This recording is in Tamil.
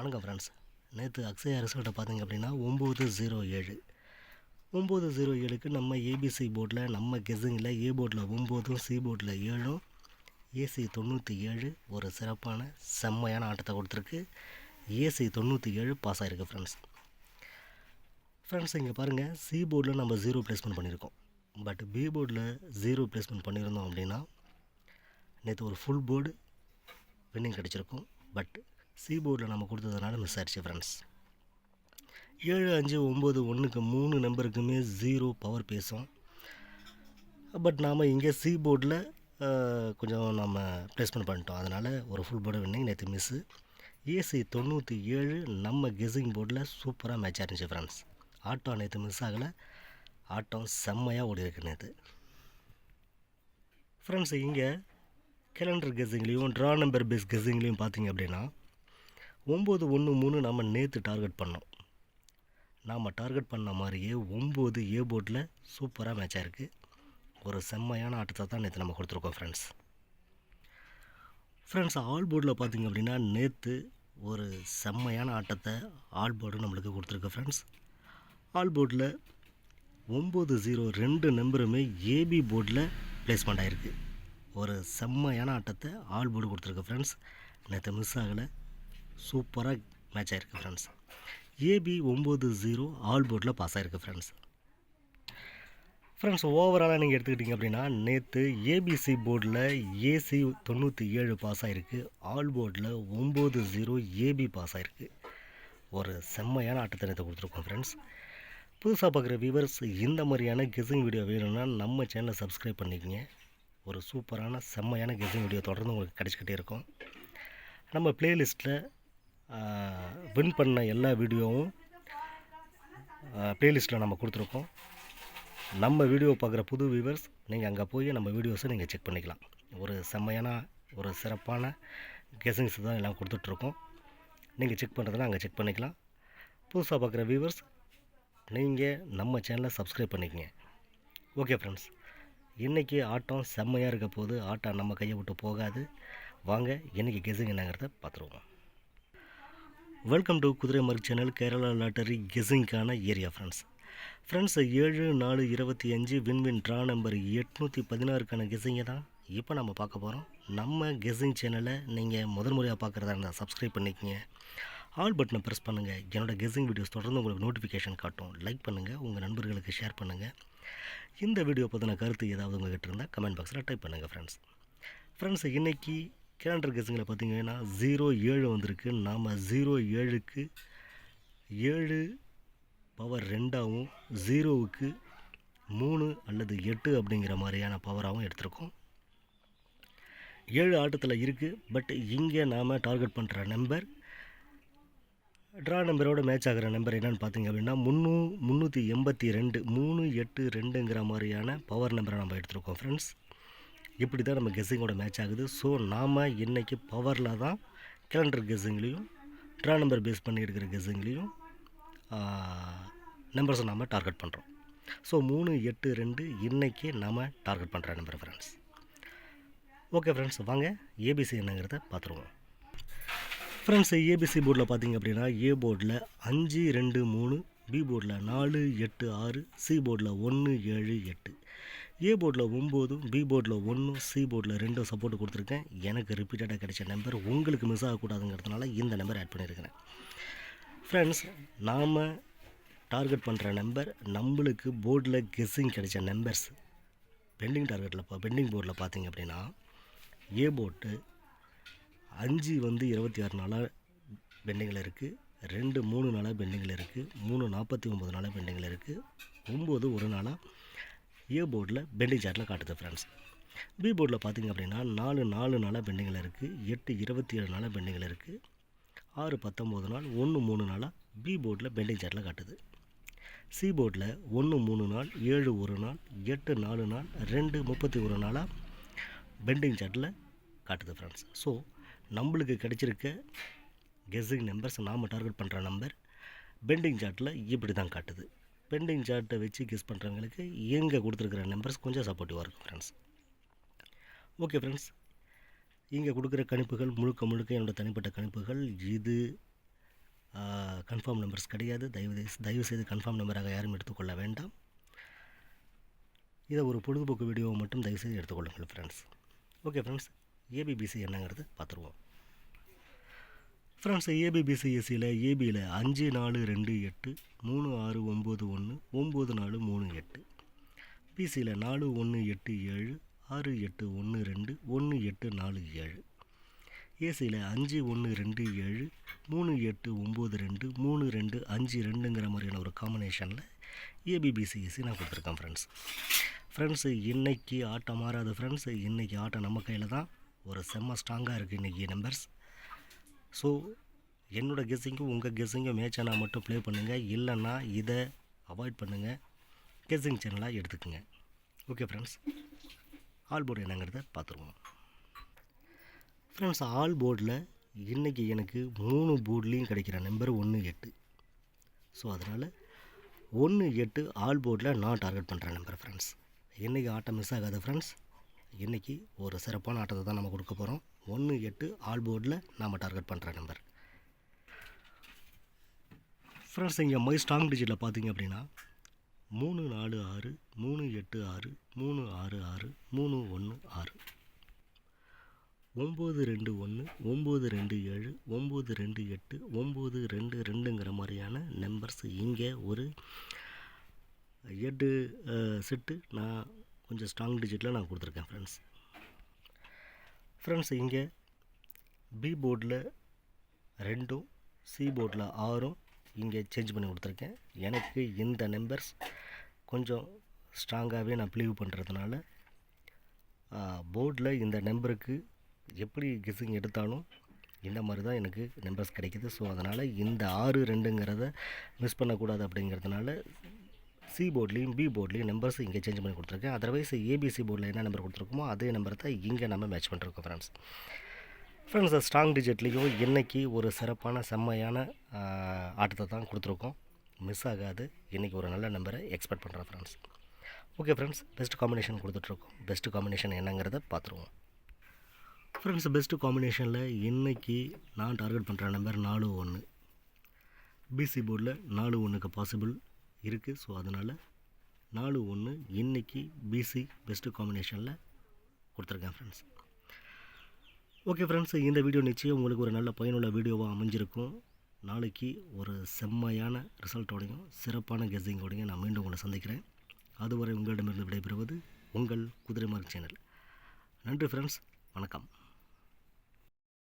வணக்கம் ஃப்ரெண்ட்ஸ். நேற்று அக்ஷயா ரிசல்ட்டை பார்த்தீங்க அப்படின்னா 907 907க்கு நம்ம ஏபிசி போர்டில் நம்ம கெஸிங்கில் ஏ போர்டில் 9, சி போர்டில் 7, ஏசி 97 ஒரு சிறப்பான செம்மையான ஆட்டத்தை கொடுத்துருக்கு. ஏசி 97 பாஸ் ஆகிருக்கு ஃப்ரெண்ட்ஸ் இங்கே பாருங்கள், சி போர்டில் நம்ம 0 ப்ளேஸ்மெண்ட் பண்ணியிருக்கோம். பட் பி போர்டில் 0 ப்ளேஸ்மெண்ட் பண்ணியிருந்தோம் அப்படின்னா நேற்று ஒரு ஃபுல் போர்டு வின்னிங் கிடச்சிருக்கும். பட் சி போர்டில் நம்ம கொடுத்ததுனால மிஸ் ஆயிடுச்சு ஃப்ரெண்ட்ஸ். 7, 5, 9, 1க்கு 3 நம்பருக்குமே 0 பவர் பேசும். பட் நாம் இங்கே சி போர்டில் கொஞ்சம் நம்ம ப்ளேஸ்மெண்ட் பண்ணிட்டோம். அதனால் ஒரு ஃபுல் போர்டு வின்னிங் நேற்று மிஸ்ஸு. ஏசி 97 நம்ம கெஸிங் போர்டில் சூப்பராக மேட்ச் ஆயிருந்துச்சு ஃப்ரெண்ட்ஸ். ஆட்டம் நேற்று மிஸ் ஆகலை, ஆட்டம் செம்மையாக ஓடி இருக்கு நேற்று ஃப்ரெண்ட்ஸ். இங்கே கேலண்டர் கெஸிங்லேயும் ட்ரா நம்பர் பேஸ் கெஸிங்லேயும் பார்த்தீங்க அப்படின்னா 9, 1, 3 நம்ம நேற்று டார்கெட் பண்ணோம். நாம் டார்கெட் பண்ண மாதிரியே 9 ஏ போர்டில் சூப்பராக மேட்ச் ஆகிருக்கு. ஒரு செம்மையான ஆட்டத்தை தான் நேற்று நம்ம கொடுத்துருக்கோம் ஃப்ரெண்ட்ஸ். ஆல் போர்டில் பார்த்திங்க அப்படின்னா நேற்று ஒரு செம்மையான ஆட்டத்தை ஆல் போர்டு நம்மளுக்கு கொடுத்துருக்கு ஃப்ரெண்ட்ஸ். ஆல் போர்டில் 9, 0 2 நம்பருமே ஏபி போர்டில் ப்ளேஸ்மெண்ட் ஆகிருக்கு. ஒரு செம்மையான ஆட்டத்தை ஆல் போர்டு கொடுத்துருக்கு ஃப்ரெண்ட்ஸ். நேற்று மிஸ் ஆகலை, சூப்பராக மேட்ச் ஆகிருக்கு ஃப்ரெண்ட்ஸ். ஏபி 9, 0 ஆல் போர்டில் பாஸ் ஆகிருக்கு ஃப்ரெண்ட்ஸ். ஓவராலாக நீங்கள் எடுத்துக்கிட்டிங்க அப்படின்னா நேற்று ஏபிசி போர்டில் ஏசி 97 பாஸ் ஆகிருக்கு, ஆல் போர்டில் 9, 0 ஏபி பாஸ் ஆகிருக்கு. ஒரு செம்மையான ஆட்டத்தை நேற்று கொடுத்துருக்கோம் ஃப்ரெண்ட்ஸ். புதுசாக பார்க்குற வியூவர்ஸ் இந்த மாதிரியான கெஸிங் வீடியோ வேணும்னா நம்ம சேனலை சப்ஸ்கிரைப் பண்ணிக்கங்க. ஒரு சூப்பரான செம்மையான கெஸிங் வீடியோ தொடர்ந்து உங்களுக்கு கிடச்சிக்கிட்டே இருக்கும். நம்ம ப்ளேலிஸ்ட்டில் வின் பண்ண எல்லா வீடியோவும் ப்ளேலிஸ்ட்டில் நம்ம கொடுத்துருக்கோம். நம்ம வீடியோ பார்க்குற புது வியூவர்ஸ் நீங்கள் அங்கே போய் நம்ம வீடியோஸை நீங்கள் செக் பண்ணிக்கலாம். ஒரு செம்மையான ஒரு சிறப்பான கெஸிங்ஸ் தான் எல்லாம் கொடுத்துட்ருக்கோம். நீங்கள் செக் பண்ணுறதுனா அங்கே செக் பண்ணிக்கலாம். புதுசாக பார்க்குற வியூவர்ஸ் நீங்கள் நம்ம சேனலை சப்ஸ்கிரைப் பண்ணிக்கங்க. ஓகே ஃப்ரெண்ட்ஸ், இன்றைக்கி ஆட்டம் செம்மையாக இருக்க போது, ஆட்டம் நம்ம கையை விட்டு போகாது. வாங்க இன்றைக்கி கெஸிங் என்னங்கிறத பார்த்துருவோம். Welcome to Kudhirai mark channel, Kerala lottery கெஸிங்கான area friends. 7, 4, 25 win draw number 816க்கான கெஸிங்கை தான் இப்போ நம்ம பார்க்க போகிறோம். நம்ம கெஸிங் சேனலை நீங்கள் முதல் முறையாக பார்க்குறதா இருந்தால் சப்ஸ்கிரைப் பண்ணிக்கங்க. ஆல் பட்டனை ப்ரெஸ் பண்ணுங்கள். என்னோடய கெஸிங் வீடியோஸ் தொடர்ந்து உங்களுக்கு நோட்டிஃபிகேஷன் காட்டும். லைக் பண்ணுங்கள், உங்கள் நண்பர்களுக்கு ஷேர் பண்ணுங்கள். இந்த வீடியோ பற்றின கருத்து ஏதாவது உங்கள்கிட்ட இருந்தால் கமெண்ட் பாக்ஸில் டைப் பண்ணுங்கள் ஃப்ரெண்ட்ஸ். இன்றைக்கி கேலண்டர் கெஸிங்கில் பார்த்தீங்கன்னா 07 வந்திருக்கு. நாம் 07க்கு 7 பவர் 2ஆகவும் 0க்கு 3 அல்லது 8 அப்படிங்கிற மாதிரியான பவராகவும் எடுத்திருக்கோம். 7 ஆட்டத்தில் இருக்குது. பட் இங்கே நாம் டார்கெட் பண்ணுற நம்பர் ட்ரா நம்பரோட மேட்ச் ஆகிற நம்பர் என்னென்னு பார்த்தீங்க அப்படின்னா 382 382ங்கிற மாதிரியான பவர் நம்பரை நம்ம எடுத்திருக்கோம் ஃப்ரெண்ட்ஸ். இப்படி தான் நம்ம கெஸ்ஸிங்கோட மேட்ச் ஆகுது. ஸோ நாம் இன்றைக்கி பவரில் தான் கேலண்டர் கெஸ்ஸிங்லேயும் ட்ரா நம்பர் பேஸ் பண்ணி எடுக்கிற கெஸ்ஸிங்லேயும் நம்பர்ஸை நாம் டார்கெட் பண்ணுறோம். ஸோ 382 இன்றைக்கி நாம் டார்கெட் பண்ணுற நம்பர் ஃப்ரெண்ட்ஸ். ஓகே ஃப்ரெண்ட்ஸ், வாங்க ஏபிசி என்னங்கிறத பார்த்துருவோம் ஃப்ரெண்ட்ஸ். ஏபிசி போர்டில் பார்த்தீங்க அப்படின்னா ஏ போர்டில் 5, 2, 3, பி போர்டில் 4, 8, 6, சி போர்டில் 1, 7, 8, ஏ போர்டில் 9, பி போர்டில் 1, சி போர்டில் 2 சப்போர்ட் கொடுத்துருக்கேன். எனக்கு ரிப்பீட்டடாக கிடைச்ச நம்பர் உங்களுக்கு மிஸ் ஆகக்கூடாதுங்கிறதுனால இந்த நம்பர் ஆட் பண்ணியிருக்கிறேன் ஃப்ரெண்ட்ஸ். நாம் டார்கெட் பண்ணுற நம்பர் நம்மளுக்கு போர்டில் கெஸ்ஸிங் கிடைச்ச நம்பர்ஸ் பெண்டிங் பெண்டிங் போர்டில் பார்த்தீங்க அப்படின்னா ஏ போர்டு 5 26 நாளாக பெண்டிங்கில் இருக்குது, 2 3 நாளாக பெண்டிங்கில் இருக்குது, 3 49 நாளாக பெண்டிங்கில் இருக்குது, 9 1 நாளாக ஏ போர்டில் பெண்டிங் சார்ட்டில் காட்டுது ஃப்ரெண்ட்ஸ். பி போர்டில் பார்த்திங்க அப்படின்னா 4 நாளாக பெண்டிங்கில் இருக்குது, 8 27 நாளாக பெண்டிங்கில் இருக்குது, 6 19 நாள், 1 3 நாளாக பி போர்டில் பெண்டிங் சார்ட்டில் காட்டுது. சி போர்டில் 1 3 நாள், 7 1 நாள், 8 4 நாள், 2 31 நாளாக பெண்டிங் சார்ட்டில் காட்டுது ஃப்ரெண்ட்ஸ். ஸோ நம்மளுக்கு கிடைச்சிருக்க கெஸ்ஸிங் நம்பர்ஸ் நாம் டார்கெட் பண்ணுற நம்பர் பெண்டிங் சார்ட்டில் இப்படி தான் காட்டுது. பெண்டிங் சார்ட்டை வச்சு கெஸ் பண்ணுறவங்களுக்கு எங்கே கொடுத்துருக்குற நம்பர்ஸ் கொஞ்சம் சப்போர்ட்டிவாக இருக்கும் ஃப்ரெண்ட்ஸ். ஓகே ஃப்ரெண்ட்ஸ், இங்கே கொடுக்குற கணிப்புகள் முழுக்க என்னோடய தனிப்பட்ட கணிப்புகள். இது கன்ஃபார்ம் நம்பர்ஸ் கிடையாது. தயவுசெய்து கன்ஃபார்ம் நம்பராக யாரும் எடுத்துக்கொள்ள வேண்டாம். இதை ஒரு பொழுதுபோக்கு வீடியோவை மட்டும் தயவுசெய்து எடுத்துக்கொள்ளுங்கள் ஃப்ரெண்ட்ஸ். ஓகே ஃப்ரெண்ட்ஸ், ஏபிபிசி என்னங்கிறது பார்த்துருவோம். ஃப்ரெண்ட்ஸ், ஏபிபிசிஎஸ்சியில் ஏபியில் 5 4 2 8 3 6 9 1 9 4 3 8, பிசியில் 4 1 8 7 6 8 1 2 1 8 4 7, ஏசியில் 5 1 2 7 3 8 9 2 3 2 5 2ங்கிற மாதிரியான ஒரு காம்பினேஷனில் ஏபிபிசிஎஸ்சி நான் கொடுத்துருக்கேன் ஃப்ரெண்ட்ஸு. இன்றைக்கி ஆட்டம் மாறாது ஃப்ரெண்ட்ஸு. இன்றைக்கி ஆட்டம் நம்ம கையில் தான். ஒரு செம்ம ஸ்ட்ராங்காக இருக்குது இன்றைக்கி நம்பர்ஸ். ஸோ என்னோடய கெஸ்ஸிங்கும் உங்கள் கெஸ்ஸிங்கும் மேட்சானா மட்டும் ப்ளே பண்ணுங்கள், இல்லைன்னா இதை அவாய்ட் பண்ணுங்கள், கெஸ்ஸிங் சேனலாக எடுத்துக்கோங்க. ஓகே ஃப்ரெண்ட்ஸ், ஆல் போர்டு என்னங்கிறத பார்த்துருவோம். ஃப்ரெண்ட்ஸ், ஆல் போர்டில் இன்றைக்கி எனக்கு 3 போர்ட்லேயும் கிடைக்கிற நம்பர் 1 8. ஸோ அதனால் 1 8 ஆல் போர்டில் நான் டார்கெட் பண்ணுற நம்பர் ஃப்ரெண்ட்ஸ். இன்றைக்கி ஆட்டம் மிஸ் ஆகாது ஃப்ரெண்ட்ஸ். இன்றைக்கி ஒரு சிறப்பான ஆட்டத்தை தான் நம்ம கொடுக்க போகிறோம். 1 8 ஆல் போர்டில் நாம் டார்கெட் பண்ணுற நம்பர் ஃப்ரெண்ட்ஸ். இங்கே மை ஸ்ட்ராங் டிஜிட்டில் பார்த்தீங்க அப்படின்னா 3 4 6 3 8 6 3 6 6 3 1 6, 9 2 1 9 2 7 9 2 8 9 2 2ங்கிற மாதிரியான நம்பர்ஸ் இங்கே ஒரு 8 செட்டு நான் கொஞ்சம் ஸ்ட்ராங் டிஜிட்டில் நான் கொடுத்துருக்கேன் ஃப்ரெண்ட்ஸ். இங்கே பி போர்டில் 2ம் சி போர்டில் 6ம் இங்கே சேஞ்ச் பண்ணி கொடுத்துருக்கேன். எனக்கு இந்த நம்பர்ஸ் கொஞ்சம் ஸ்ட்ராங்காகவே நான் பிலீவ் பண்ணுறதுனால போர்டில் இந்த நம்பருக்கு எப்படி கெஸ்ஸிங் எடுத்தாலும் இந்த மாதிரி தான் எனக்கு நம்பர்ஸ் கிடைக்கிது. ஸோ அதனால் இந்த 6 2ங்கிறத மிஸ் பண்ணக்கூடாது அப்படிங்கிறதுனால சி போர்ட்லேயும் பி போர்ட்லேயும் நம்பர்ஸ் இங்கே சேஞ்ச் பண்ணி கொடுத்துருக்கேன். அதர்வைஸ் ஏபிசி போர்டில் என்ன நம்பர் கொடுத்துருக்கோமோ அதே நம்பரை தான் இங்கே நம்ம மேட்ச் பண்ணிருக்கோம் ஃப்ரெண்ட்ஸ். ஸ்ட்ராங் டிஜிட்லேயும் இன்றைக்கி ஒரு சிறப்பான செம்மையான ஆட்டத்தை தான் கொடுத்துருக்கோம். மிஸ் ஆகாது. இன்றைக்கி ஒரு நல்ல நம்பரை எக்ஸ்பெக்ட் பண்ணுறோம் friends. Okay friends, best combination கொடுத்துட்ருக்கோம். பெஸ்ட் காம்பினேஷன் என்னங்கிறத பார்த்துருவோம் ஃப்ரெண்ட்ஸ். பெஸ்ட்டு காம்பினேஷனில் இன்றைக்கி நான் டார்கெட் பண்ணுற நம்பர் 4 1. பிசி போர்டில் 4 1க்கு பாசிபிள் இருக்குது. ஸோ அதனால் 4 1 இன்றைக்கி பிசி பெஸ்ட்டு காம்பினேஷனில் கொடுத்துருக்கேன் ஃப்ரெண்ட்ஸ். ஓகே ஃப்ரெண்ட்ஸ், இந்த வீடியோ நிச்சயம் உங்களுக்கு ஒரு நல்ல பயனுள்ள வீடியோவாக அமைஞ்சிருக்கும். நாளைக்கு ஒரு செம்மையான ரிசல்ட்டோடையும் சிறப்பான கெஸ்ஸிங்கோடையும் நான் மீண்டும் உங்களை சந்திக்கிறேன். அதுவரை உங்களிடமிருந்து விடைபெறுவது உங்கள் குதிரை மார்க் சேனல். நன்றி ஃப்ரெண்ட்ஸ், வணக்கம்.